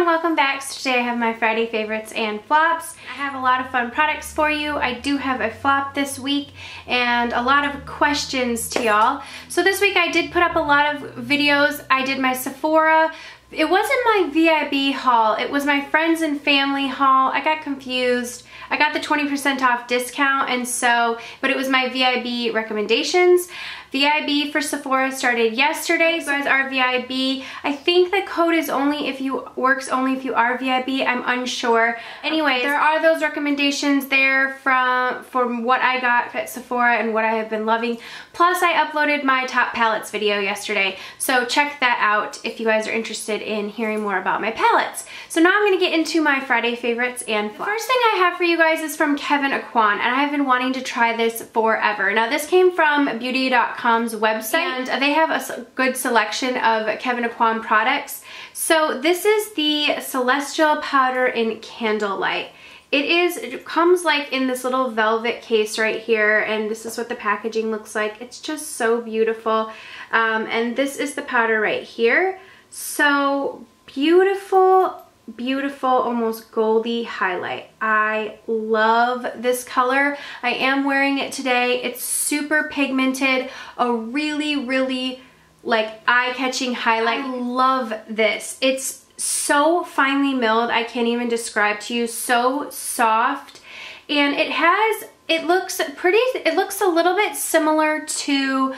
everyone, welcome back. So today I have my Friday favorites and flops. I have a lot of fun products for you. I do have a flop this week and a lot of questions to y'all. So this week I did put up a lot of videos. I did my Sephora. It wasn't my VIB haul, it was my friends and family haul. I got confused. I got the 20% off discount, and so, but it was my VIB recommendations. VIB for Sephora started yesterday. So as our VIB, I think the code is only if you works only if you are VIB. I'm unsure. Anyway, there are those recommendations there from what I got at Sephora and what I have been loving. Plus, I uploaded my top palettes video yesterday, so check that out if you guys are interested in hearing more about my palettes. So now I'm going to get into my Friday favorites and flops. The first thing I have for you guys is from Aucoin, and I've been wanting to try this forever. Now this came from beauty.com's website, and they have a good selection of Aucoin products. So this is the Celestial Powder in Candlelight. It comes like in this little velvet case right here, and this is what the packaging looks like. It's just so beautiful. And this is the powder right here. So beautiful, beautiful, almost goldy highlight. I love this color. I am wearing it today. It's super pigmented, a really, really like eye-catching highlight. I love this. It's so finely milled, I can't even describe to you. So soft, and it looks a little bit similar to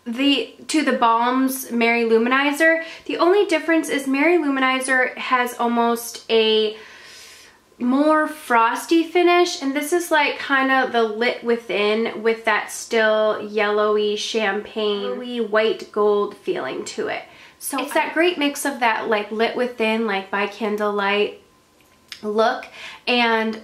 the Balm's Mary Luminizer. The only difference is Mary Luminizer has almost a more frosty finish, and this is like kind of the lit within with that still yellowy champagne white gold feeling to it. So it's that great mix of that like lit within, like by candlelight look, and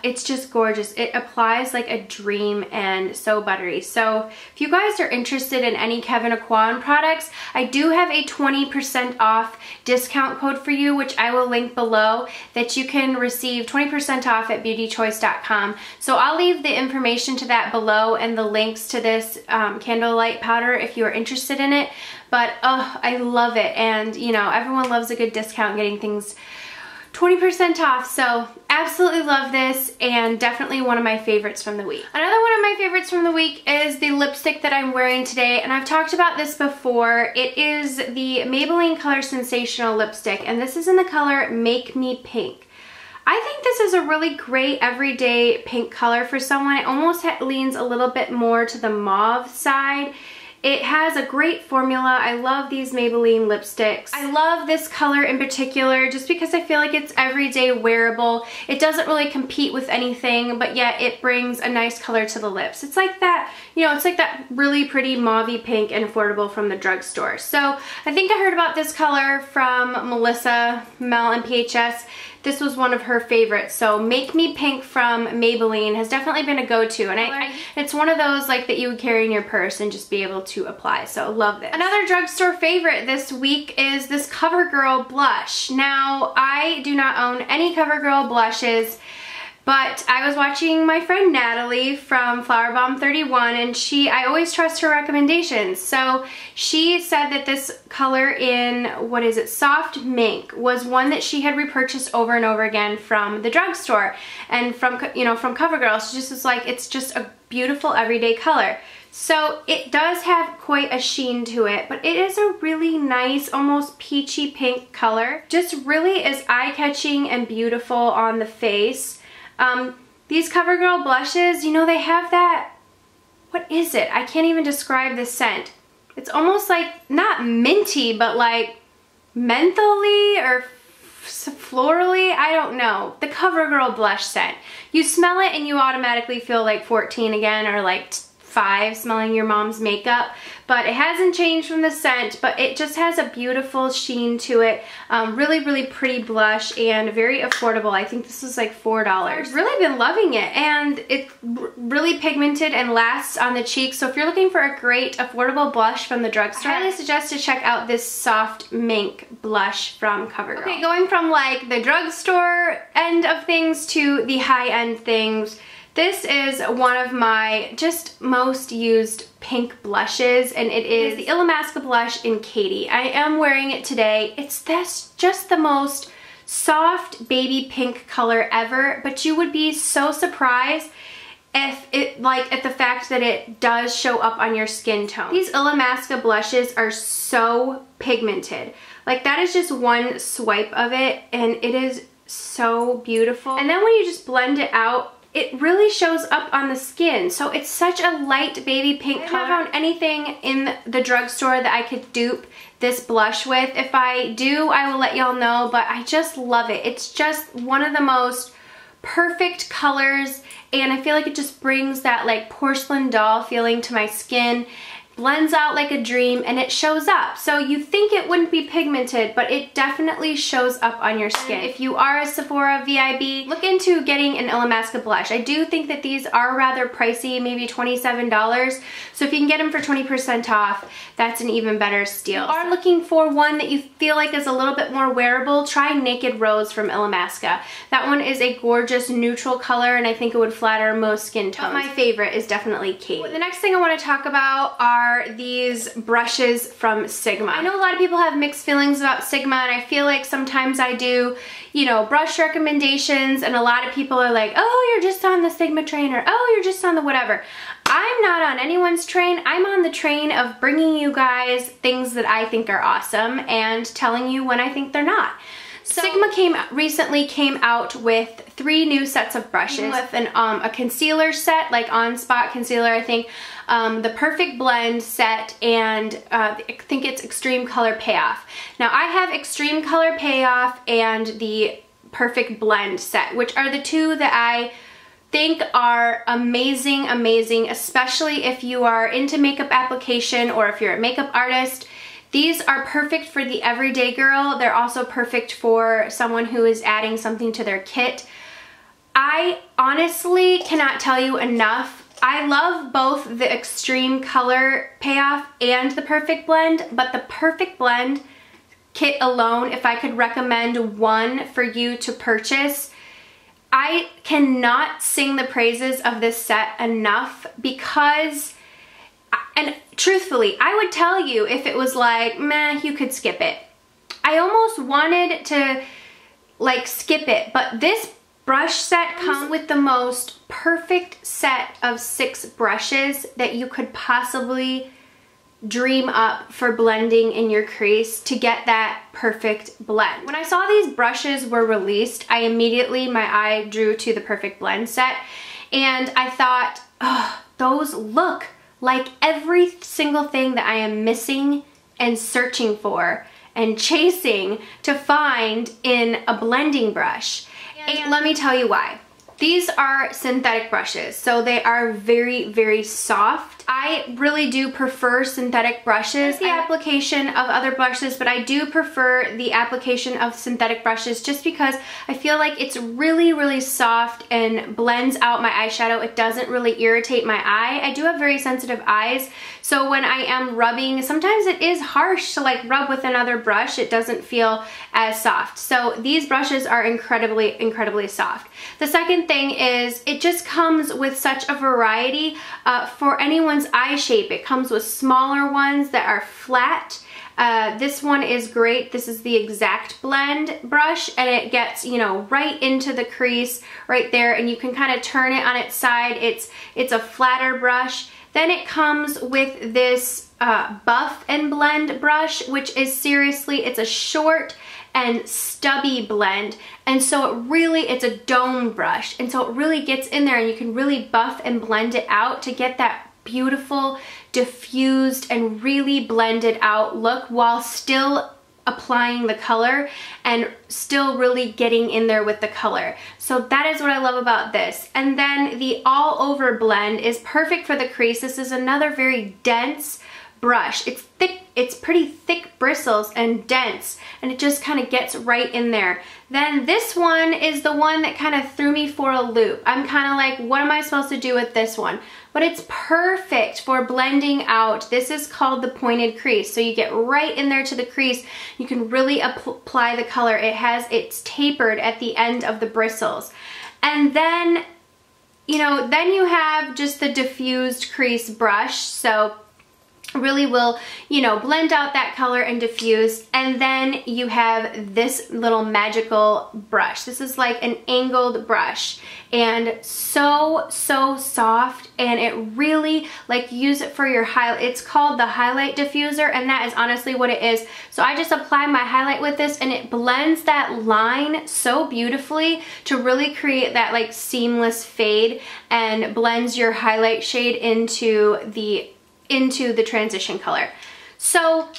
it's just gorgeous. It applies like a dream and so buttery. So if you guys are interested in any Aucoin products, I do have a 20% off discount code for you, which I will link below, that you can receive 20% off at beautychoice.com. So I'll leave the information to that below and the links to this candlelight powder if you are interested in it. But I love it, and you know, everyone loves a good discount, getting things 20% off, so absolutely love this, and definitely one of my favorites from the week. Another one of my favorites from the week is the lipstick that I'm wearing today, and I've talked about this before. It is the Maybelline Color Sensational lipstick, and this is in the color Make Me Pink. I think this is a really great everyday pink color for someone. It almost leans a little bit more to the mauve side. It has a great formula. I love these Maybelline lipsticks. I love this color in particular just because I feel like it's everyday wearable. It doesn't really compete with anything, but yet it brings a nice color to the lips. It's like that, you know, it's like that really pretty mauvey pink and affordable from the drugstore. So I think I heard about this color from Melissa, Mel and PHS. This was one of her favorites. So Make Me Pink from Maybelline has definitely been a go-to, and it's one of those like that you would carry in your purse and just be able to apply. So love this. Another drugstore favorite this week is this Covergirl blush. Now, I do not own any Covergirl blushes, but I was watching my friend Natalie from Flower Bomb 31, and I always trust her recommendations. So she said that this color in, what is it, Soft Mink, was one that she had repurchased over and over again from the drugstore and from, you know, from Covergirl. She just was like, it's just a beautiful everyday color. So it does have quite a sheen to it, but it is a really nice, almost peachy pink color. Just really is eye-catching and beautiful on the face. These Covergirl blushes, you know, they have that, what is it? I can't even describe the scent. It's almost like, not minty, but like mentholy or florally, I don't know. The Covergirl blush scent. You smell it and you automatically feel like 14 again, or like 5 smelling your mom's makeup, but it hasn't changed from the scent, but it just has a beautiful sheen to it. Really, really pretty blush and very affordable. I think this is like $4. I've really been loving it, and it's really pigmented and lasts on the cheeks. So if you're looking for a great affordable blush from the drugstore, I highly suggest to check out this Soft Mink blush from Covergirl. Okay, going from like the drugstore end of things to the high-end things, This is one of my just most used pink blushes, and it is the Illamasqua blush in Katie. I am wearing it today. It's just the most soft baby pink color ever, but you would be so surprised if at the fact that it does show up on your skin tone. These Illamasqua blushes are so pigmented. Like, that is just one swipe of it, and it is so beautiful. And then when you just blend it out, it really shows up on the skin. So it's such a light baby pink color. I haven't found anything in the drugstore that I could dupe this blush with. If I do, I will let y'all know, but I just love it. It's just one of the most perfect colors, and I feel like it just brings that like porcelain doll feeling to my skin. Blends out like a dream, and it shows up. So you think it wouldn't be pigmented, but it definitely shows up on your skin. If you are a Sephora VIB, look into getting an Illamasqua blush. I do think that these are rather pricey, maybe $27. So if you can get them for 20% off, that's an even better steal. If you are looking for one that you feel like is a little bit more wearable, try Naked Rose from Illamasqua. That one is a gorgeous neutral color, and I think it would flatter most skin tones. But my favorite is definitely Katie. The next thing I want to talk about are these brushes from Sigma. I know a lot of people have mixed feelings about Sigma, and I feel like sometimes I do, you know, brush recommendations, and a lot of people are like, oh, you're just on the Sigma train, or oh, you're just on the whatever. I'm not on anyone's train. I'm on the train of bringing you guys things that I think are awesome and telling you when I think they're not. So, Sigma recently came out with 3 new sets of brushes with a concealer set, like On Spot concealer, I think, the Perfect Blend set, and I think it's Extreme Color Payoff. Now, I have Extreme Color Payoff and the Perfect Blend set, which are the 2 that I think are amazing, amazing, especially if you are into makeup application or if you're a makeup artist. These are perfect for the everyday girl. They're also perfect for someone who is adding something to their kit. I honestly cannot tell you enough. I love both the Extreme Color Payoff and the Perfect Blend, but the Perfect Blend kit alone, if I could recommend one for you to purchase, I cannot sing the praises of this set enough, because, and truthfully, I would tell you if it was like, meh, you could skip it. I almost wanted to like skip it, but this brush set comes with the most perfect set of 6 brushes that you could possibly dream up for blending in your crease to get that perfect blend. When I saw these brushes were released, my eye drew to the Perfect Blend set, and I thought, oh, those look like every single thing that I am missing and searching for and chasing to find in a blending brush. And let me tell you why. These are synthetic brushes, so they are very, very soft. I really do prefer synthetic brushes. The application of other brushes, but I do prefer the application of synthetic brushes just because I feel like it's really, really soft and blends out my eyeshadow. It doesn't really irritate my eye. I do have very sensitive eyes, so when I am rubbing, sometimes it is harsh to like rub with another brush. It doesn't feel as soft. So these brushes are incredibly, incredibly soft. The second thing is it just comes with such a variety for anyone's eye shape. It comes with smaller ones that are flat. This one is great. This is the Exact Blend brush, and it gets, you know, right into the crease right there, and you can kind of turn it on its side. It's a flatter brush. Then it comes with this Buff and Blend brush, which is seriously, it's a short and stubby blend, and so it's a dome brush, and so it really gets in there, and you can really buff and blend it out to get that beautiful, diffused, and really blended out look while still applying the color and still really getting in there with the color. So that is what I love about this. And then the All Over blend is perfect for the crease. This is another very dense brush. It's thick, it's pretty thick bristles and dense, and it just kind of gets right in there. Then this one is the one that kind of threw me for a loop. I'm kind of like, what am I supposed to do with this one? But it's perfect for blending out. This is called the Pointed Crease. So you get right in there to the crease. You can really apply the color. It's tapered at the end of the bristles. And then you know, then you have just the diffused crease brush. So really will, you know, blend out that color and diffuse. And then you have this little magical brush. This is like an angled brush and so soft, and it really, like, use it for your highlight. It's called the highlight diffuser, and that is honestly what it is. So I just apply my highlight with this, and it blends that line so beautifully to really create that like seamless fade and blends your highlight shade into the transition color. So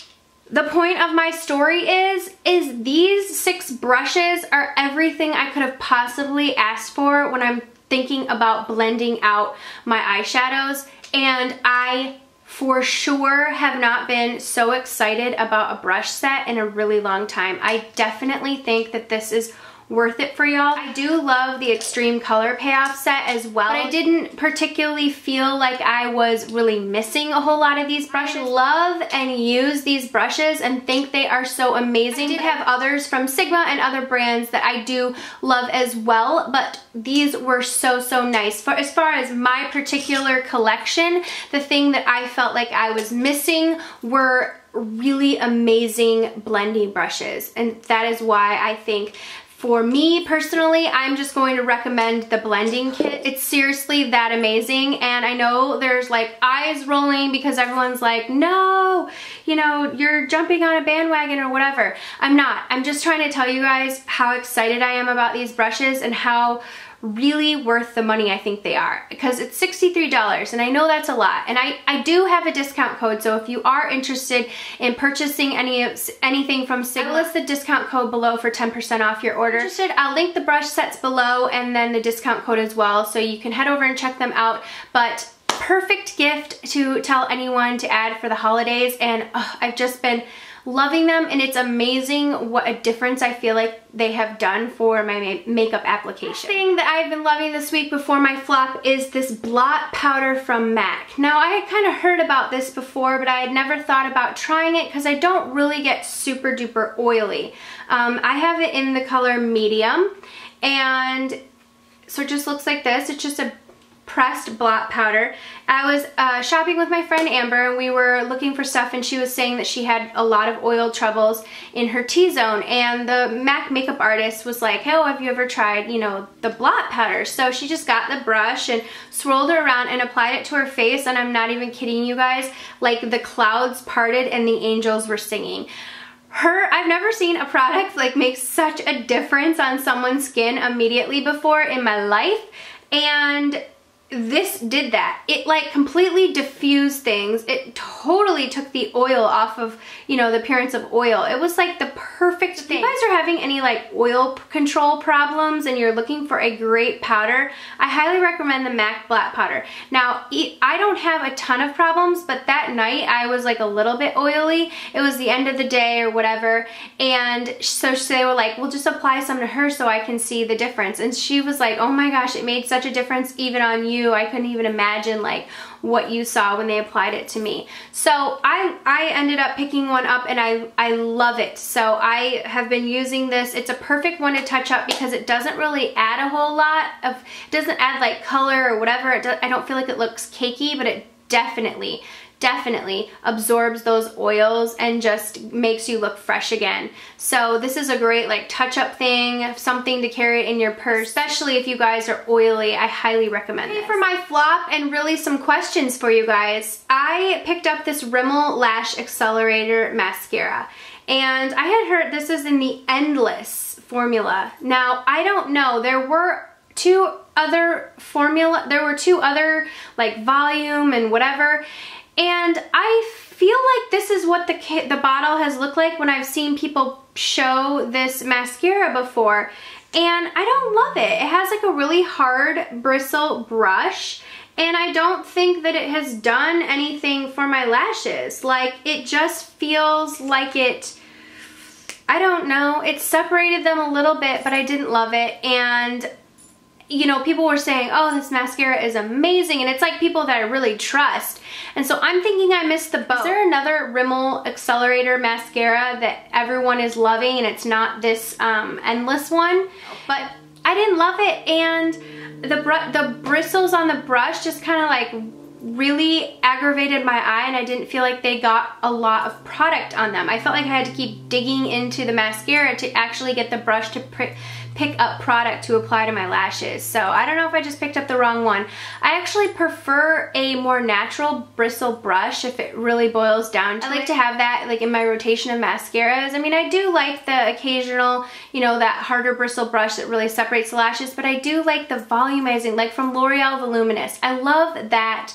the point of my story is these 6 brushes are everything I could have possibly asked for when I'm thinking about blending out my eyeshadows, and I for sure have not been so excited about a brush set in a really long time. I definitely think that this is worth it for y'all. I do love the Extreme Color Payoff set as well, but I didn't particularly feel like I was really missing a whole lot of these brushes. I love and use these brushes and think they are so amazing. I did have others from Sigma and other brands that I do love as well, but these were so nice. As far as my particular collection, the thing that I felt like I was missing were really amazing blending brushes, and that is why I think, for me personally, I'm just going to recommend the blending kit. It's seriously that amazing, and I know there's like eyes rolling because everyone's like, no, you know, you're jumping on a bandwagon or whatever. I'm not. I'm just trying to tell you guys how excited I am about these brushes and how really worth the money I think they are, because it's $63, and I know that's a lot, and I do have a discount code, so if you are interested in purchasing anything from Sigma, I'll list the discount code below for 10% off your order. I'll link the brush sets below and then the discount code as well, so you can head over and check them out. But perfect gift to tell anyone to add for the holidays, and I've just been loving them, and it's amazing what a difference I feel like they have done for my makeup application. The thing that I've been loving this week before my flop is this blot powder from MAC. Now, I had kind of heard about this before, but I had never thought about trying it because I don't really get super duper oily. I have it in the color medium, and so it just looks like this. It's just a pressed blot powder. I was shopping with my friend Amber, and we were looking for stuff, and she was saying that she had a lot of oil troubles in her T-zone, and the MAC makeup artist was like, oh, have you ever tried, you know, the blot powder? So she just got the brush and swirled it around and applied it to her face, and I'm not even kidding you guys, like the clouds parted and the angels were singing. I've never seen a product like make such a difference on someone's skin immediately before in my life, and this did that. It like completely diffused things. It totally took the oil off of, you know, the appearance of oil. It was like the perfect thing. If you guys are having any like oil control problems and you're looking for a great powder, I highly recommend the MAC Blot Powder. Now, I don't have a ton of problems, but that night I was like a little bit oily. It was the end of the day or whatever, and so they were like, we'll just apply some to her so I can see the difference. And she was like, oh my gosh, it made such a difference even on you. I couldn't even imagine like what you saw when they applied it to me. So I ended up picking one up, and I love it. So I have been using this. It's a perfect one to touch up because it doesn't really add a whole lot of, it doesn't add like color or whatever. I don't feel like it looks cakey, but it definitely absorbs those oils and just makes you look fresh again. So this is a great like touch-up thing, something to carry in your purse, especially if you guys are oily. I highly recommend this. For my flop and really some questions for you guys, I picked up this Rimmel Lash Accelerator Mascara, and I had heard this is in the Endless formula. Now, I don't know, there were two other like volume and whatever, and I feel like this is what the bottle has looked like when I've seen people show this mascara before, and I don't love it. It has like a really hard bristle brush, and I don't think that it has done anything for my lashes. Like, it just feels like it, I don't know, it separated them a little bit, but I didn't love it. And you know, people were saying, oh, this mascara is amazing, and it's like people that I really trust. And so I'm thinking I missed the boat. Is there another Rimmel Accelerator mascara that everyone is loving and it's not this Endless one? But I didn't love it, and the bristles on the brush just kind of like really aggravated my eye, and I didn't feel like they got a lot of product on them. I felt like I had to keep digging into the mascara to actually get the brush to pick up product to apply to my lashes. So I don't know if I just picked up the wrong one. I actually prefer a more natural bristle brush if it really boils down to it. I like to have that like in my rotation of mascaras. I mean, I do like the occasional, you know, that harder bristle brush that really separates the lashes, but I do like the volumizing, like from L'Oreal Voluminous. I love that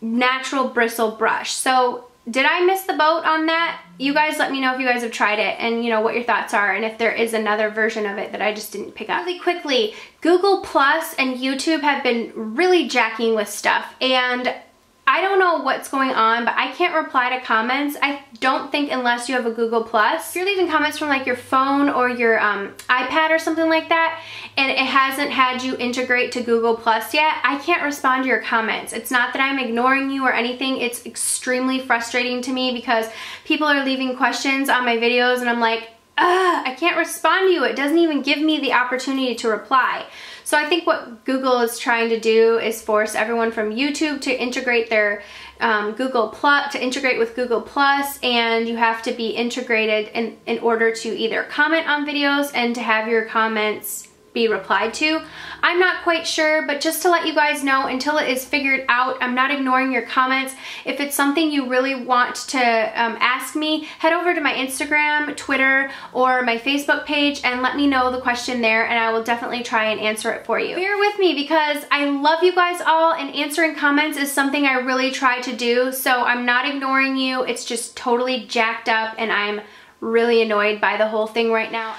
natural bristle brush. So did I miss the boat on that? You guys let me know if you guys have tried it and you know what your thoughts are, and if there is another version of it that I just didn't pick up. Really quickly, Google Plus and YouTube have been really jacking with stuff, and I don't know what's going on, but I can't reply to comments, I don't think, unless you have a Google Plus. If you're leaving comments from like your phone or your iPad or something like that, and it hasn't had you integrate to Google Plus yet, I can't respond to your comments. It's not that I'm ignoring you or anything, it's extremely frustrating to me because people are leaving questions on my videos and I'm like, I can't respond to you. It doesn't even give me the opportunity to reply. So I think what Google is trying to do is force everyone from YouTube to integrate their Google Plus, to integrate with Google Plus, and you have to be integrated in order to either comment on videos and to have your comments be replied to. I'm not quite sure, but just to let you guys know, until it is figured out, I'm not ignoring your comments. If it's something you really want to ask me, head over to my Instagram, Twitter, or my Facebook page and let me know the question there, and I will definitely try and answer it for you. Bear with me because I love you guys all, and answering comments is something I really try to do, so I'm not ignoring you. It's just totally jacked up and I'm really annoyed by the whole thing right now.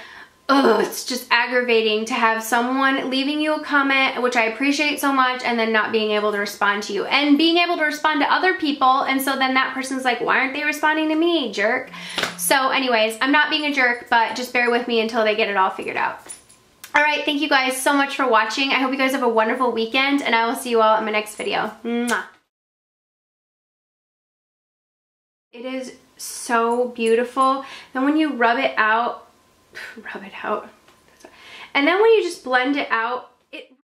Ugh, it's just aggravating to have someone leaving you a comment, which I appreciate so much, and then not being able to respond to you. And being able to respond to other people, and so then that person's like, why aren't they responding to me, jerk? So anyways, I'm not being a jerk, but just bear with me until they get it all figured out. Alright, thank you guys so much for watching. I hope you guys have a wonderful weekend, and I will see you all in my next video. Mwah. It is so beautiful. Then when you rub it out, and then when you just blend it out,